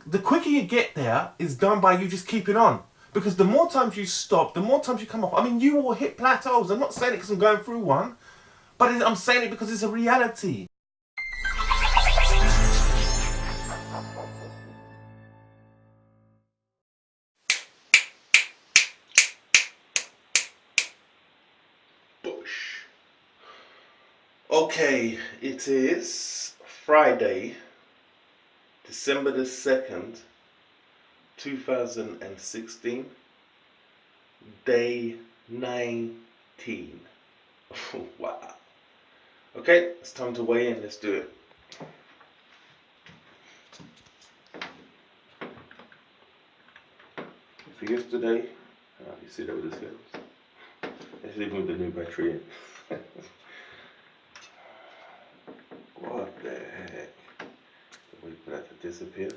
the quicker you get there is done by you just keeping on. Because the more times you stop, the more times you come off. I mean, you will hit plateaus. I'm not saying it because I'm going through one, but I'm saying it because it's a reality. Okay, it is Friday, December the 2nd, 2016, day 19. Wow. Okay, it's time to weigh in. Let's do it. For yesterday, you see that with the scales. Let's leave with the new battery in. What the heck? Wait for that to disappear.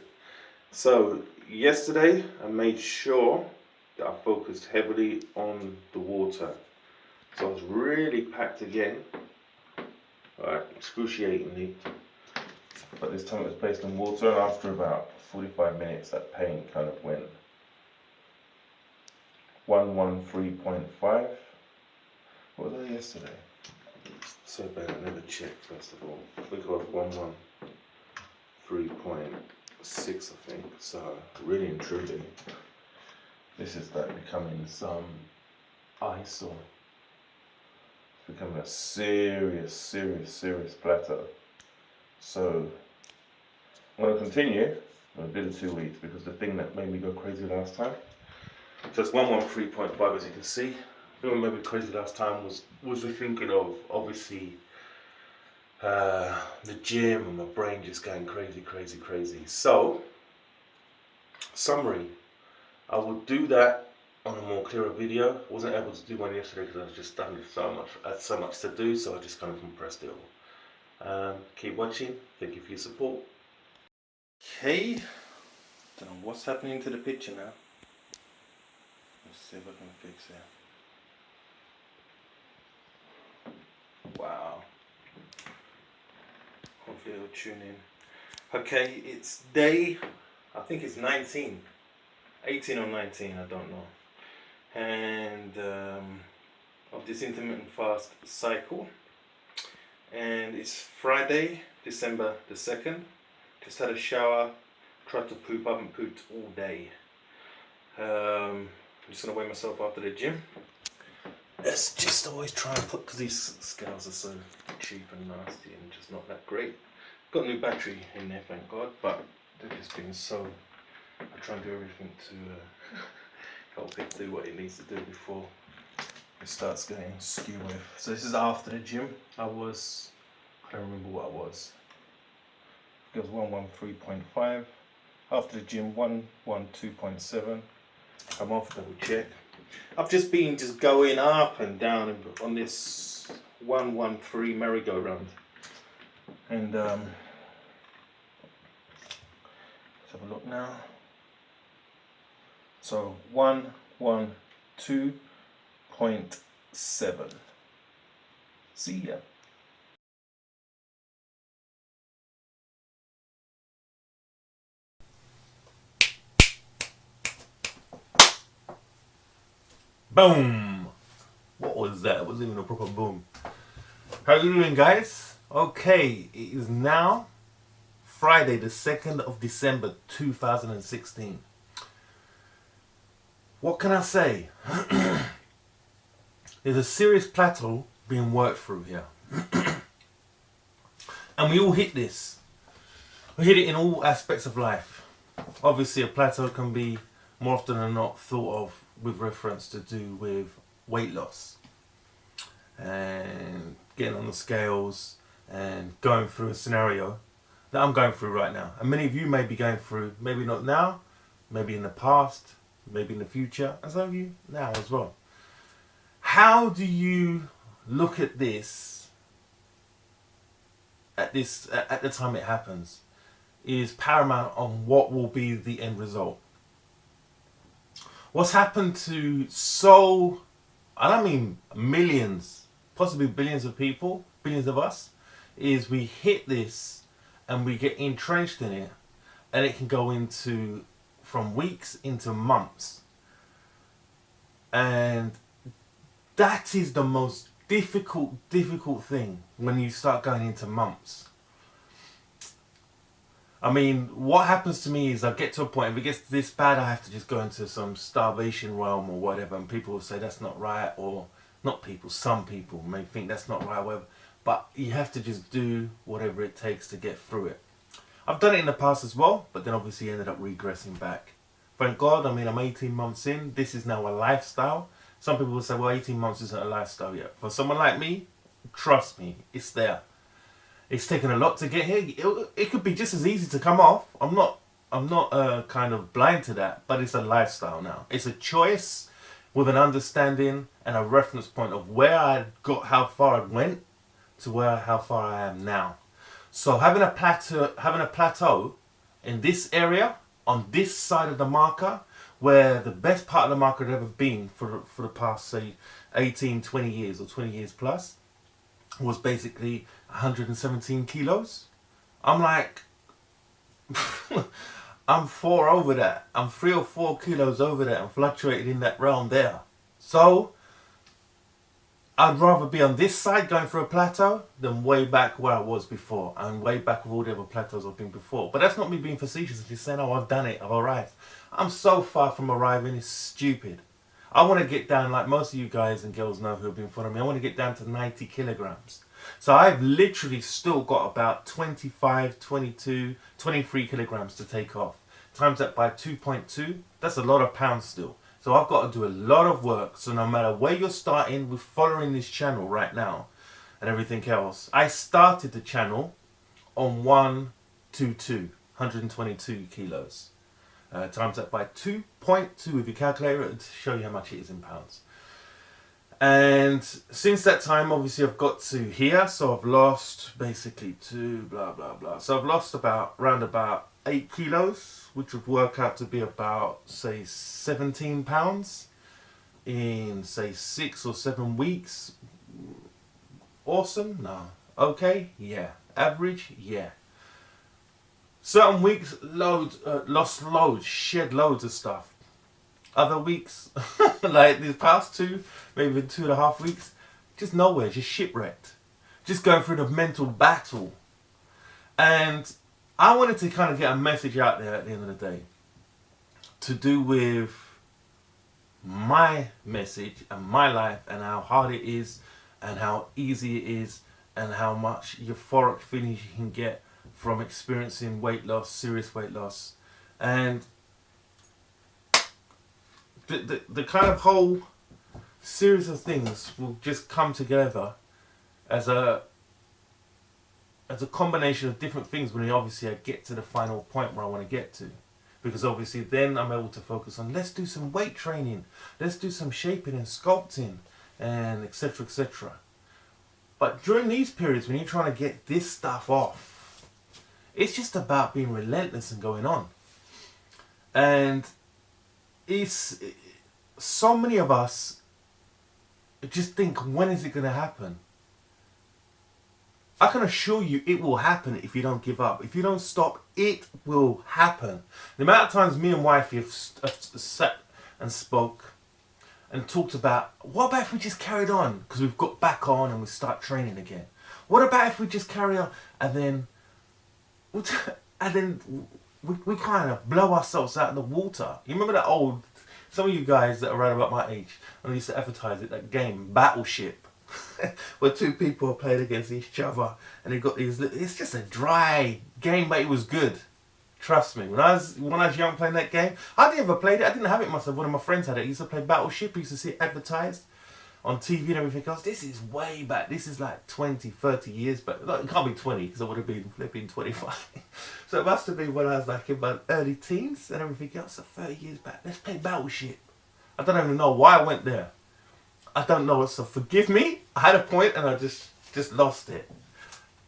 So yesterday I made sure that I focused heavily on the water. So I was really packed again. Alright, excruciatingly. But this time it was based on water, and after about 45 minutes that pain kind of went. 113.5. What was I yesterday? So bad, I never checked first of all. I think I was 113.6, I think. So really and truly, this is like becoming some eyesore. It's becoming a serious plateau. So I'm going to continue for a bit of 2 weeks, because the thing that made me go crazy last time. So it's 113.5, as you can see. The thing that made me crazy last time was the thinking of, obviously, the gym and my brain just going crazy. So, summary. I will do that on a more clearer video. I wasn't able to do one yesterday because I was just done with so much. I had so much to do, so I just kind of compressed it all. Keep watching. Thank you for your support. Okay. Don't know what's happening to the picture now. Let's see if I can fix it. Wow. Hopefully it'll tune in. Okay, it's day, I think it's 19. 18 or 19, I don't know. And of this intermittent fast cycle. And it's Friday, December the 2nd. Just had a shower, tried to poop. I haven't pooped all day. I'm just going to weigh myself after the gym. Let's just always try and put, because these scales are so cheap and nasty and just not that great. Got a new battery in there, thank God, but they've just been so, I try and do everything to help it do what it needs to do before it starts getting skew with. So this is after the gym. I don't remember what I was. It was 113.5. After the gym, 112.7. I'm off, double check. I've just been going up and down on this 113 merry-go-round. And let's have a look now. So 112.7. See ya. Boom! What was that? It wasn't even a proper boom. How are you doing, guys? Okay, it is now Friday the 2nd of December 2016. What can I say? There's a serious plateau being worked through here. And we all hit this. We hit it in all aspects of life. Obviously a plateau can be more often than not thought of with reference to do with weight loss and getting on the scales and going through a scenario that I'm going through right now, and many of you may be going through, maybe not now, maybe in the past, maybe in the future, and some of you now as well. How do you look at this at the time it happens is paramount on what will be the end result. What's happened to I don't mean millions, possibly billions of people, billions of us, is we hit this and we get entrenched in it, and it can go into from weeks into months. And that is the most difficult thing when you start going into months. I mean, what happens to me is I get to a point, if it gets this bad, I have to just go into some starvation realm or whatever, and people will say that's not right, or not people, some people may think that's not right, or whatever, but you have to just do whatever it takes to get through it. I've done it in the past as well, but then obviously ended up regressing back. Thank God, I mean, I'm 18 months in, this is now a lifestyle. Some people will say, well, 18 months isn't a lifestyle yet. For someone like me, trust me, it's there. It's taken a lot to get here. It could be just as easy to come off. I'm not kind of blind to that, but it's a lifestyle now. It's a choice with an understanding and a reference point of where I got, how far I went, to how far I am now. So having a plateau in this area, on this side of the marker, where the best part of the marker had ever been for the past, say, 18, 20 years or 20 years plus, was basically 117 kilos. I'm like, I'm 4 over that. I'm 3 or 4 kilos over that and fluctuated in that realm there. So I'd rather be on this side going for a plateau than way back where I was before, and way back with all the other plateaus I've been before. But that's not me being facetious. If you're saying, oh, I've done it, I've arrived. I'm so far from arriving, it's stupid. I want to get down, like most of you guys and girls know who have been following me, I want to get down to 90 kilograms. So I've literally still got about 25, 22, 23 kilograms to take off. Times that by 2.2, that's a lot of pounds still. So I've got to do a lot of work. So no matter where you're starting with following this channel right now and everything else, I started the channel on 122 kilos. Times that by 2.2 with your calculator to show you how much it is in pounds. And since that time, obviously, I've got to here. So I've lost basically blah, blah, blah. So I've lost around about 8 kilos, which would work out to be about, say, 17 pounds in, say, 6 or 7 weeks. Awesome? No. Okay? Yeah. Average? Yeah. Certain weeks, lost loads, shed loads of stuff. Other weeks, like these past 2, maybe 2.5 weeks, just nowhere, just shipwrecked. Just going through the mental battle. And I wanted to kind of get a message out there at the end of the day to do with my message and my life and how hard it is and how easy it is and how much euphoric feelings you can get from experiencing weight loss, serious weight loss. And the kind of whole series of things will just come together as a combination of different things when obviously I get to the final point where I want to get to. Because obviously then I'm able to focus on, let's do some weight training, let's do some shaping and sculpting, and etc, etc. But during these periods when you're trying to get this stuff off, it's just about being relentless and going on. And it's so many of us just think, when is it going to happen? I can assure you it will happen if you don't give up. If you don't stop, it will happen. The amount of times me and wifey have sat and spoke and talked about, what about if we just carried on? Because we've got back on and we start training again. What about if we just carry on and then we kind of blow ourselves out in the water? You remember that old, some of you guys that are around about my age, when I used to advertise it, that game, Battleship, where 2 people played against each other and they got these, it's just a dry game, but it was good. Trust me, when I was young playing that game, I didn't ever play it, I didn't have it myself, one of my friends had it. He used to play Battleship, he used to see it advertised on TV and everything else. This is way back, this is like 20, 30 years back. Like, it can't be 20 because I would have been flipping 25. So it must have been when I was like in my early teens and everything else, so 30 years back. Let's play Battleship. I don't even know why I went there. I don't know, so forgive me. I had a point and I just lost it.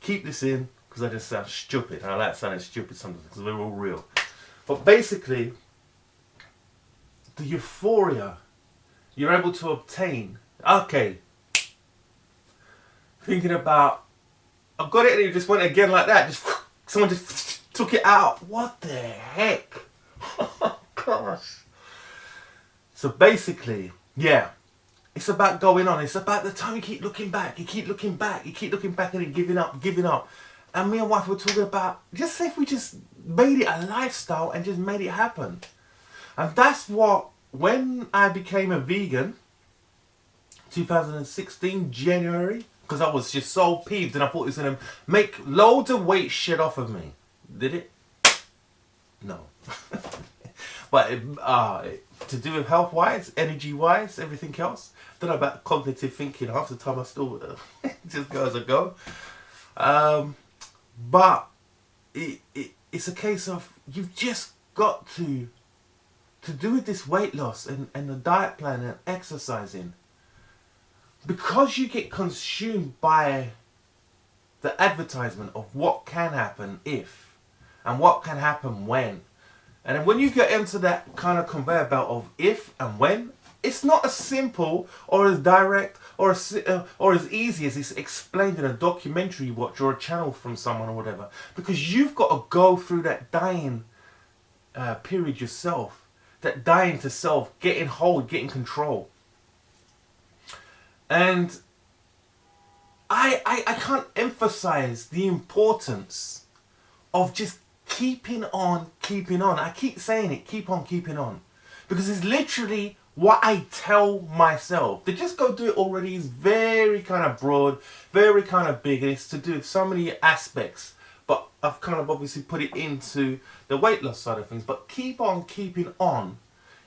Keep this in because I just sound stupid. I like sounding stupid sometimes because we're all real. But basically, the euphoria you're able to obtain. Okay. Thinking about, I've got it and it just went again like that. Someone just took it out. What the heck? Oh, gosh. So basically, yeah, it's about going on. It's about the time you keep looking back. You keep looking back. You keep looking back and then giving up. And me and wife were talking about, just say if we just made it a lifestyle and just made it happen. And that's what, when I became a vegan, 2016, January, because I was just so peeved and I thought it was going to make loads of weight shit off of me. Did it? No. But to do with health-wise, energy-wise, everything else, don't know about cognitive thinking. Half the time I still just go as I go. But it's a case of you've just got to do with this weight loss and the diet plan and exercising. Because you get consumed by the advertisement of what can happen if and what can happen when. And then when you get into that kind of conveyor belt of if and when, it's not as simple or as direct or as easy as it's explained in a documentary you watch or a channel from someone or whatever. Because you've got to go through that dying period yourself. That dying to self, getting hold, getting control. And I can't emphasize the importance of just keeping on. I keep saying it, keep on keeping on. Because it's literally what I tell myself. To just go do it already is very kind of broad, very kind of big, and it's to do with so many aspects. But I've kind of obviously put it into the weight loss side of things. But keep on keeping on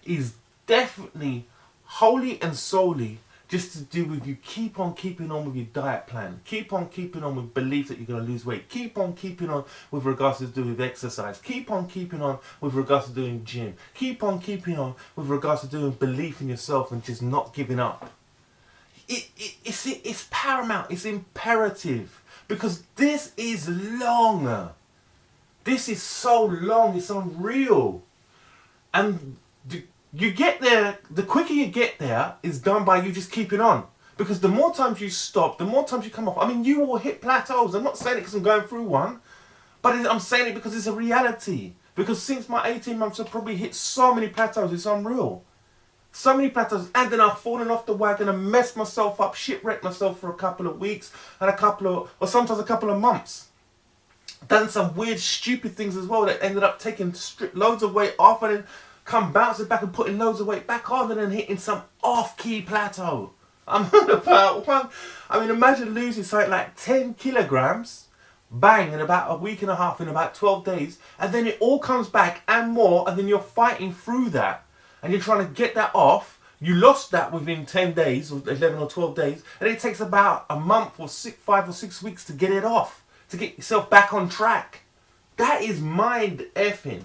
is definitely wholly and solely just to do with you keep on keeping on with your diet plan. Keep on keeping on with belief that you're going to lose weight. Keep on keeping on with regards to doing exercise. Keep on keeping on with regards to doing gym. Keep on keeping on with regards to doing belief in yourself and just not giving up. It's paramount. It's imperative. Because this is long. This is so long. It's unreal. And you get there, the quicker you get there is done by you just keeping on. Because the more times you stop, the more times you come off. I mean, you will hit plateaus. I'm not saying it because I'm going through one. But I'm saying it because it's a reality. Because since my 18 months, I've probably hit so many plateaus. It's unreal. So many plateaus. And then I've fallen off the wagon and messed myself up, shipwrecked myself for a couple of weeks. And or sometimes a couple of months. Done some weird, stupid things as well that ended up taking loads of weight off and then come bouncing back and putting loads of weight back on and then hitting some off-key plateau. I'm on about one. I mean, imagine losing something like 10 kilograms, bang, in about a week and a half, in about 12 days, and then it all comes back and more, and then you're fighting through that, and you're trying to get that off. You lost that within 10 days, or 11 or 12 days, and it takes about a month or 5 or 6 weeks to get it off, to get yourself back on track. That is mind effing.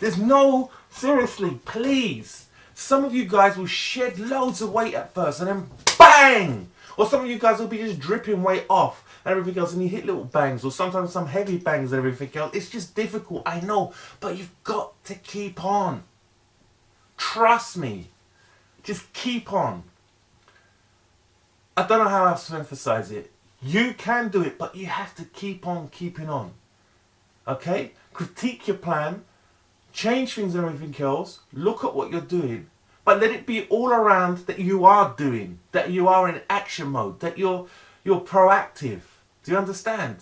There's no, seriously, please. Some of you guys will shed loads of weight at first and then bang! Or some of you guys will be just dripping weight off and everything else and you hit little bangs or sometimes some heavy bangs and everything else. It's just difficult, I know, but you've got to keep on. Trust me. Just keep on. I don't know how else to emphasize it. You can do it, but you have to keep on keeping on. Okay? Critique your plan. Change things and everything else. Look at what you're doing. But let it be all around that you are doing. That you are in action mode. That you're proactive. Do you understand?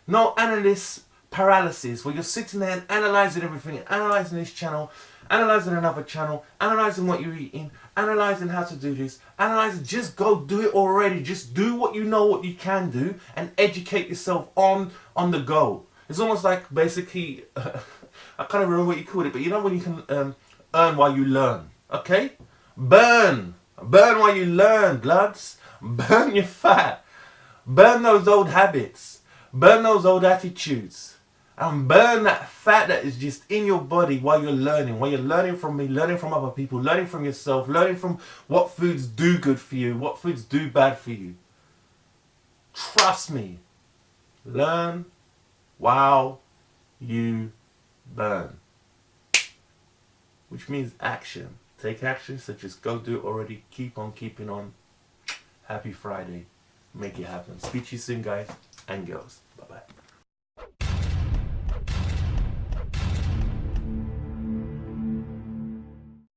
No analyst paralysis where you're sitting there and analysing everything. Analysing this channel. Analysing another channel. Analysing what you're eating. Analysing how to do this. Analysing. Just go do it already. Just do what you know what you can do. And educate yourself on the go. It's almost like basically... I can't remember what you called it, but you know when you can earn while you learn, okay? Burn while you learn, bloods. Burn your fat. Burn those old habits. Burn those old attitudes. And burn that fat that is just in your body while you're learning from me, learning from other people, learning from yourself, learning from what foods do good for you, what foods do bad for you. Trust me. Learn while you burn, which means action. Take action, so just go do it already. Keep on keeping on. Happy Friday. Make it happen. Speak to you soon, guys and girls.